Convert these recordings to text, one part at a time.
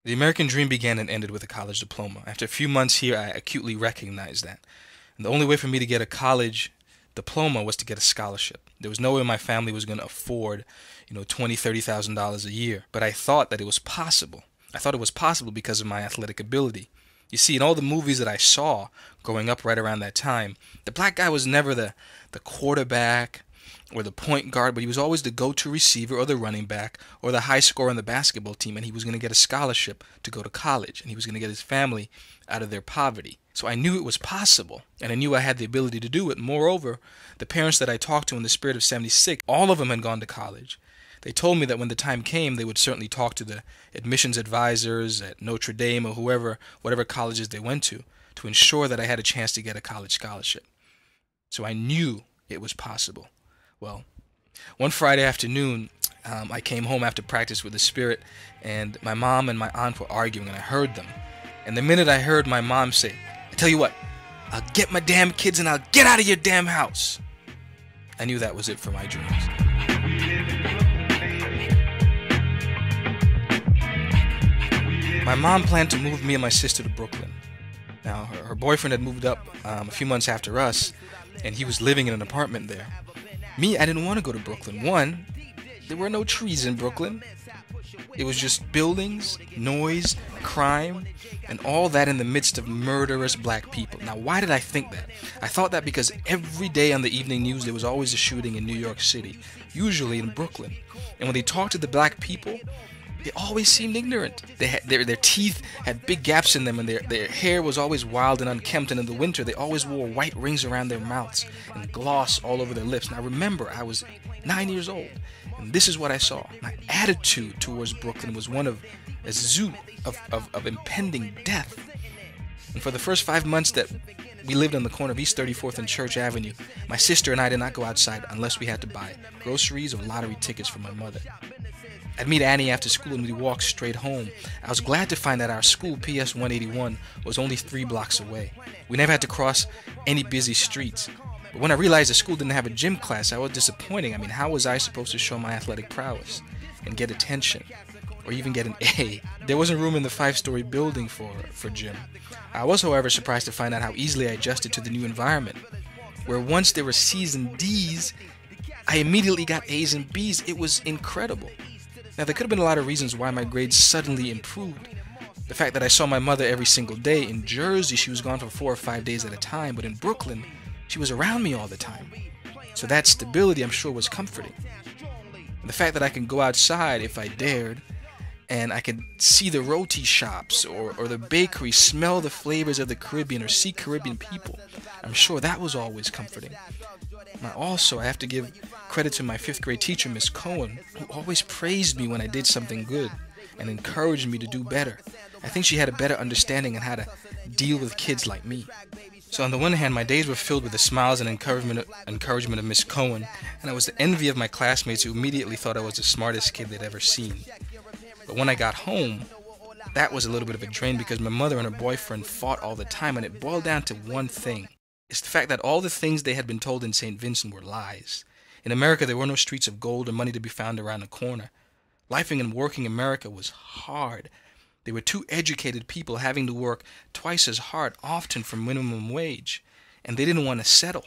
The American dream began and ended with a college diploma. After a few months here, I acutely recognized that. And the only way for me to get a college diploma was to get a scholarship. There was no way my family was going to afford, $20,000, $30,000 a year. But I thought that it was possible. I thought it was possible because of my athletic ability. You see, in all the movies that I saw growing up right around that time, the black guy was never the quarterback or the point guard, but he was always the go-to receiver or the running back or the high scorer on the basketball team, and he was going to get a scholarship to go to college, and he was going to get his family out of their poverty. So I knew it was possible, and I knew I had the ability to do it. Moreover, the parents that I talked to in the spirit of '76, all of them had gone to college. They told me that when the time came, they would certainly talk to the admissions advisors at Notre Dame or whatever colleges they went to ensure that I had a chance to get a college scholarship. So I knew it was possible. Well, one Friday afternoon, I came home after practice with the spirit, and my mom and my aunt were arguing, and I heard them. And the minute I heard my mom say, "I tell you what, I'll get my damn kids and I'll get out of your damn house," I knew that was it for my dreams. My mom planned to move me and my sister to Brooklyn. Now, her boyfriend had moved up a few months after us, and he was living in an apartment there. Me, I didn't want to go to Brooklyn. One, there were no trees in Brooklyn. It was just buildings, noise, crime, and all that in the midst of murderous black people. Now, why did I think that? I thought that because every day on the evening news there was always a shooting in New York City, usually in Brooklyn. And when they talked to the black people, they always seemed ignorant. They had, their teeth had big gaps in them, and their hair was always wild and unkempt, and in the winter they always wore white rings around their mouths and gloss all over their lips. Now remember, I was 9 years old, and this is what I saw. My attitude towards Brooklyn was one of a zoo of impending death. And for the first 5 months that we lived on the corner of East 34th and Church Avenue, my sister and I did not go outside unless we had to buy groceries or lottery tickets for my mother. I'd meet Annie after school and we'd walk straight home. I was glad to find that our school, PS 181, was only 3 blocks away. We never had to cross any busy streets. But when I realized the school didn't have a gym class, I was disappointed. I mean, how was I supposed to show my athletic prowess and get attention or even get an A? There wasn't room in the 5-story building for gym. I was, however, surprised to find out how easily I adjusted to the new environment. Where once there were C's and D's, I immediately got A's and B's. It was incredible. Now, there could have been a lot of reasons why my grades suddenly improved. The fact that I saw my mother every single day. In Jersey, she was gone for 4 or 5 days at a time, but in Brooklyn, she was around me all the time. So that stability, I'm sure, was comforting. And the fact that I can go outside if I dared, and I could see the roti shops or the bakery, smell the flavors of the Caribbean or see Caribbean people, I'm sure that was always comforting. Now also, I have to give credit to my 5th grade teacher, Miss Cohen, who always praised me when I did something good and encouraged me to do better. I think she had a better understanding on how to deal with kids like me. So on the one hand, my days were filled with the smiles and encouragement of Miss Cohen, and I was the envy of my classmates who immediately thought I was the smartest kid they'd ever seen. But when I got home, that was a little bit of a drain because my mother and her boyfriend fought all the time, and it boiled down to one thing. It's the fact that all the things they had been told in St. Vincent were lies. In America, there were no streets of gold or money to be found around the corner. Lifing and working in America was hard. They were 2 educated people having to work twice as hard, often for minimum wage. And they didn't want to settle.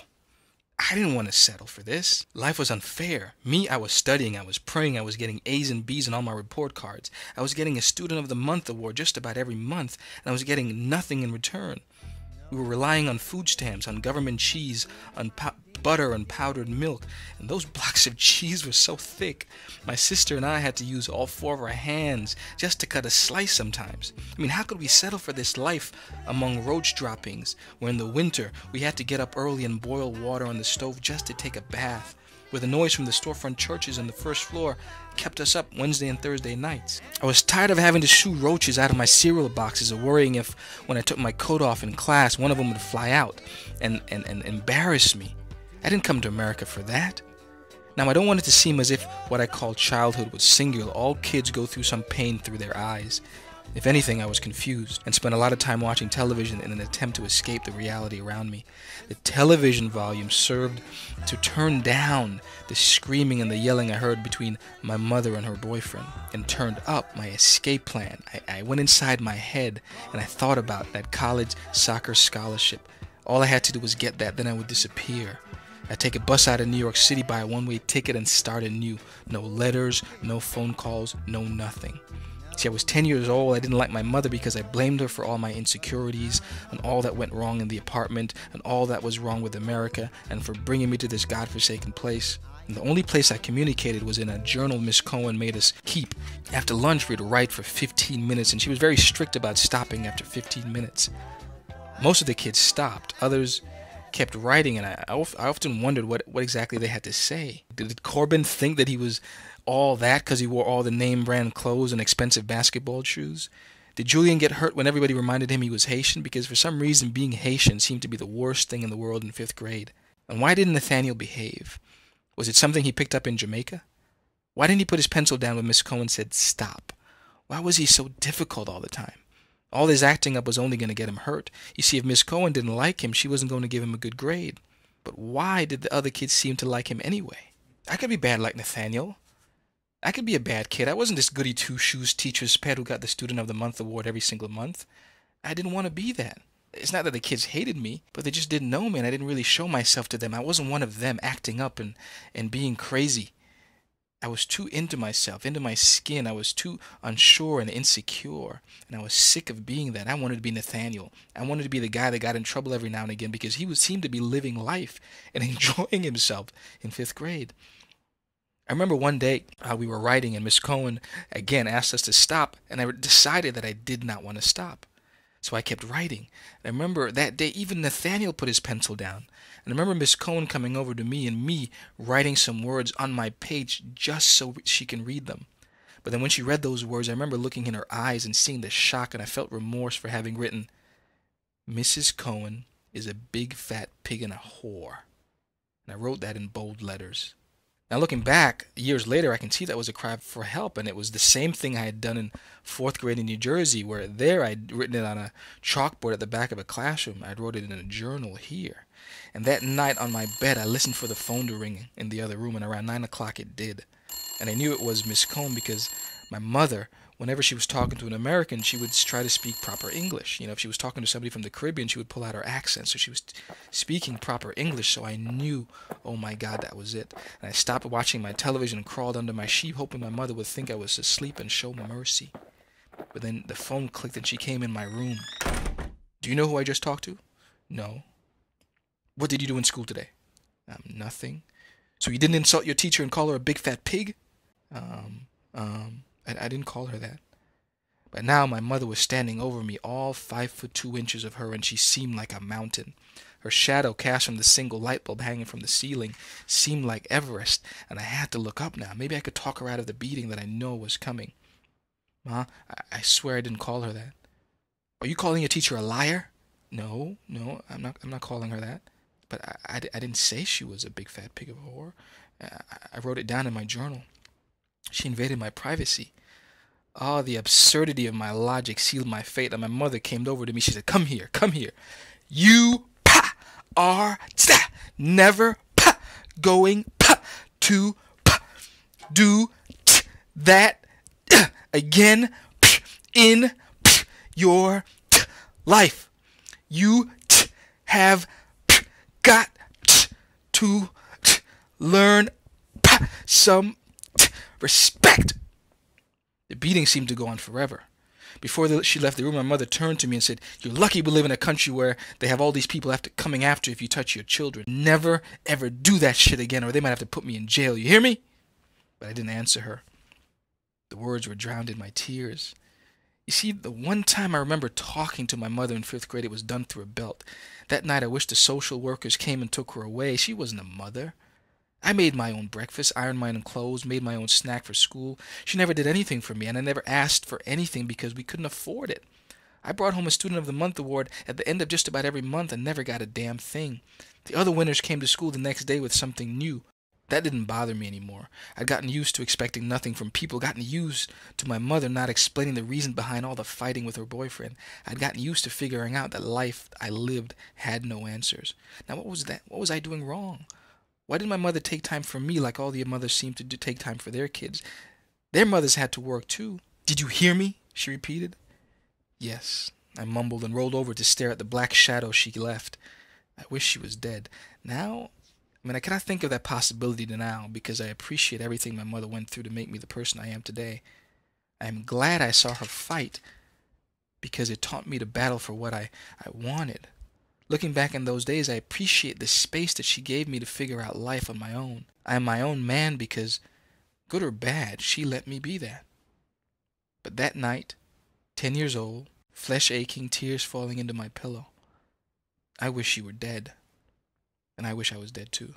I didn't want to settle for this. Life was unfair. Me, I was studying, I was praying, I was getting A's and B's on all my report cards. I was getting a Student of the Month award just about every month, and I was getting nothing in return. We were relying on food stamps, on government cheese, on butter and powdered milk, and those blocks of cheese were so thick. My sister and I had to use all 4 of our hands just to cut a slice sometimes. I mean, how could we settle for this life among roach droppings, where in the winter we had to get up early and boil water on the stove just to take a bath, where the noise from the storefront churches on the first floor kept us up Wednesday and Thursday nights. I was tired of having to shoo roaches out of my cereal boxes or worrying if, when I took my coat off in class, one of them would fly out and embarrass me. I didn't come to America for that. Now, I don't want it to seem as if what I call childhood was singular. All kids go through some pain through their eyes. If anything, I was confused and spent a lot of time watching television in an attempt to escape the reality around me. The television volume served to turn down the screaming and the yelling I heard between my mother and her boyfriend, and turned up my escape plan. I went inside my head and I thought about that college soccer scholarship. All I had to do was get that, then I would disappear. I'd take a bus out of New York City, buy a one-way ticket, and start anew. No letters, no phone calls, no nothing. See, I was 10 years old. I didn't like my mother because I blamed her for all my insecurities and all that went wrong in the apartment and all that was wrong with America and for bringing me to this godforsaken place. And the only place I communicated was in a journal Miss Cohen made us keep. After lunch, we'd write for 15 minutes, and she was very strict about stopping after 15 minutes. Most of the kids stopped. Others kept writing, and I often wondered what exactly they had to say. Did Corbin think that he was all that because he wore all the name brand clothes and expensive basketball shoes? Did Julian get hurt when everybody reminded him he was Haitian? Because for some reason being Haitian seemed to be the worst thing in the world in 5th grade. And why didn't Nathaniel behave? Was it something he picked up in Jamaica? Why didn't he put his pencil down when Miss Cohen said stop? Why was he so difficult all the time? All his acting up was only going to get him hurt. You see, if Miss Cohen didn't like him, she wasn't going to give him a good grade. But why did the other kids seem to like him anyway? I could be bad like Nathaniel. I could be a bad kid. I wasn't this goody two-shoes teacher's pet who got the Student of the Month award every single month. I didn't want to be that. It's not that the kids hated me, but they just didn't know me, and I didn't really show myself to them. I wasn't one of them acting up and being crazy. I was too into myself, into my skin. I was too unsure and insecure, and I was sick of being that. I wanted to be Nathaniel. I wanted to be the guy that got in trouble every now and again because he seemed to be living life and enjoying himself in 5th grade. I remember one day we were writing, and Miss Cohen again asked us to stop, and I decided that I did not want to stop. So I kept writing. And I remember that day even Nathaniel put his pencil down. And I remember Miss Cohen coming over to me and me writing some words on my page just so she can read them. But then when she read those words, I remember looking in her eyes and seeing the shock, and I felt remorse for having written, "Mrs. Cohen is a big fat pig and a whore." And I wrote that in bold letters. Now looking back, years later, I can see that was a cry for help, and it was the same thing I had done in 4th grade in New Jersey, where there I'd written it on a chalkboard at the back of a classroom. I'd wrote it in a journal here. And that night on my bed, I listened for the phone to ring in the other room, and around 9 o'clock it did. And I knew it was Miss Cohen because my mother, whenever she was talking to an American, she would try to speak proper English. You know, if she was talking to somebody from the Caribbean, she would pull out her accent. So she was speaking proper English, so I knew, oh my God, that was it. And I stopped watching my television and crawled under my sheet, hoping my mother would think I was asleep and show mercy. But then the phone clicked and she came in my room. "Do you know who I just talked to?" "No." "What did you do in school today?" Nothing." "So you didn't insult your teacher and call her a big fat pig?" I didn't call her that. But now my mother was standing over me, all 5 foot 2 inches of her, and she seemed like a mountain. Her shadow cast from the single light bulb hanging from the ceiling seemed like Everest, and I had to look up now. Maybe I could talk her out of the beating that I know was coming. "Ma, I swear I didn't call her that." "Are you calling your teacher a liar?" No, I'm not calling her that. But I didn't say she was a big fat pig of a whore. I wrote it down in my journal. She invaded my privacy. Oh, the absurdity of my logic sealed my fate, and my mother came over to me. She said, come here. "You are never going to do that again in your life. You have got to learn some respect." The beating seemed to go on forever. Before she left the room, my mother turned to me and said, "You're lucky we live in a country where they have all these people coming after you if you touch your children. Never, ever do that shit again, or they might have to put me in jail. You hear me?" But I didn't answer her. The words were drowned in my tears. You see, the one time I remember talking to my mother in 5th grade, it was done through a belt. That night I wished the social workers came and took her away. She wasn't a mother. I made my own breakfast, ironed my own clothes, made my own snack for school. She never did anything for me, and I never asked for anything because we couldn't afford it. I brought home a Student of the Month award at the end of just about every month and never got a damn thing. The other winners came to school the next day with something new. That didn't bother me anymore. I'd gotten used to expecting nothing from people, gotten used to my mother not explaining the reason behind all the fighting with her boyfriend. I'd gotten used to figuring out that life I lived had no answers. Now what was that? What was I doing wrong? Why didn't my mother take time for me like all the mothers seemed to take time for their kids? Their mothers had to work too. Did you hear me? She repeated. Yes, I mumbled and rolled over to stare at the black shadow she left. I wish she was dead. Now, I cannot think of that possibility now because I appreciate everything my mother went through to make me the person I am today. I am glad I saw her fight because it taught me to battle for what I wanted. Looking back in those days, I appreciate the space that she gave me to figure out life on my own. I am my own man because, good or bad, she let me be that. But that night, 10 years old, flesh aching, tears falling into my pillow, I wish she were dead. And I wish I was dead too.